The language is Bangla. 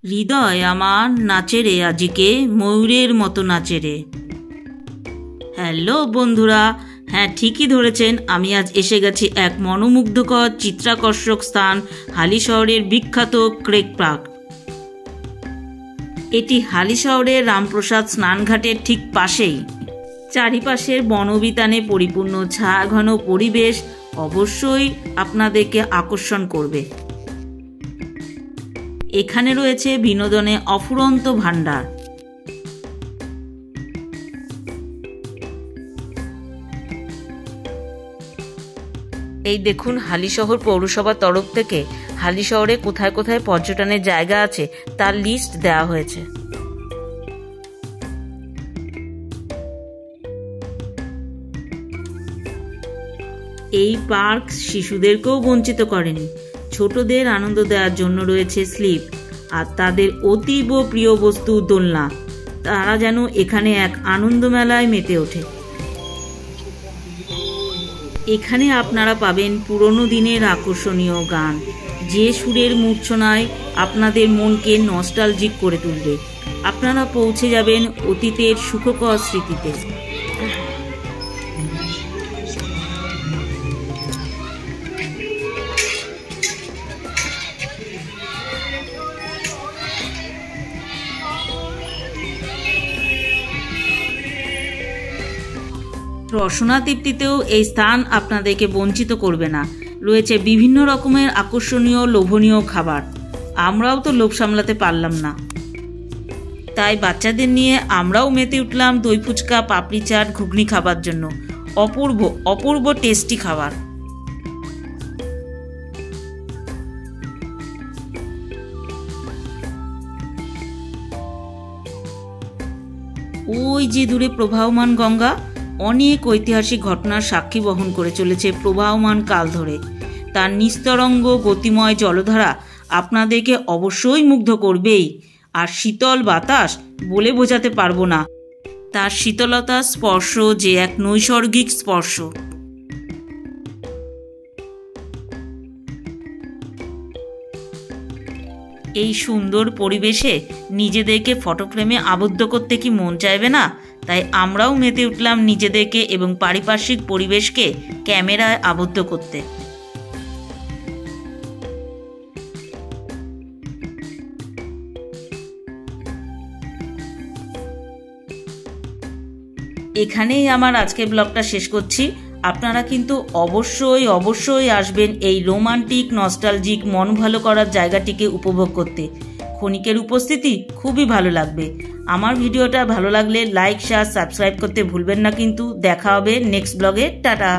হৃদয় আমার নাচে রে আজিকে, ময়ূরের মতো নাচে রে। হ্যালো বন্ধুরা, হ্যাঁ ঠিকই ধরেছেন, আমি আজ এসে গেছি এক মনোমুগ্ধকর চিত্রাকর্ষক স্থান হালিশহরের বিখ্যাত ক্রেক পার্ক। এটি হালিশহরের রামপ্রসাদ স্নানঘাটের ঠিক পাশেই। চারিপাশের বনবিতানে পরিপূর্ণ ছায়াঘন পরিবেশ অবশ্যই আপনাদেরকে আকর্ষণ করবে। এখানে রয়েছে বিনোদনে অফুরন্ত ভাণ্ডার। এই দেখুন, হালিশহর পৌরসভার তরফ থেকে হালিশহরে কোথায় কোথায় পর্যটনের জায়গা আছে তার লিস্ট দেওয়া হয়েছে। এই পার্ক শিশুদেরকেও বঞ্চিত করেনি। ছোটদের আনন্দ দেওয়ার জন্য রয়েছে স্লিপ, আর তাদের অতীব প্রিয় বস্তু দোলনা। তারা যেন এখানে এক আনন্দ মেলায় মেতে ওঠে। এখানে আপনারা পাবেন পুরনো দিনের আকর্ষণীয় গান, যে সুরের মূর্ছনায় আপনাদের মনকে নস্টালজিক করে তুলবে। আপনারা পৌঁছে যাবেন অতীতের সুখকর স্মৃতিতে। রসনা তৃপ্তিতেও এই স্থান আপনাদেরকে বঞ্চিত করবে না। রয়েছে বিভিন্ন রকমের আকর্ষণীয় লোভনীয় খাবার। আমরাও তো লোভ সামলাতে পারলাম না, তাই বাচ্চাদের নিয়ে আমরাও মেতে উঠলাম দই ফুচকা, পাপড়ি চাট, ঘুগনি খাবার জন্য। অপূর্ব অপূর্ব টেস্টি খাবার। ওই যে দূরে প্রবাহমান গঙ্গা, অনেক ঐতিহাসিক ঘটনার সাক্ষী বহন করে চলেছে প্রবাহমান কাল ধরে। তার নিস্তরঙ্গ গতিময় জলধারা আপনাদেরকে অবশ্যই মুগ্ধ করবেই। আর শীতল বাতাস বলে বোঝাতে পারবো না, তার শীতলতার স্পর্শ যে এক নৈসর্গিক স্পর্শ। এই সুন্দর পরিবেশে নিজেদেরকে ফটো ফ্রেমে আবদ্ধ করতে কি মন চাইবে না? তাই আমরাও মেতে উঠলাম নিজেদেরকে এবং পারিপার্শ্বিক পরিবেশকে ক্যামেরায় আবদ্ধ করতে। এখানেই আমার আজকের ব্লগটা শেষ করছি। আপনারা কিন্তু অবশ্যই অবশ্যই আসবেন এই রোমান্টিক নস্টালজিক মন ভালো করার জায়গাটিকে উপভোগ করতে। ক্ষণিকের উপস্থিতি খুবই ভালো লাগবে। আমার ভিডিওটা ভালো লাগলে লাইক, শেয়ার, সাবস্ক্রাইব করতে ভুলবেন না কিন্তু। দেখা হবে নেক্সট ব্লগে। টাটা।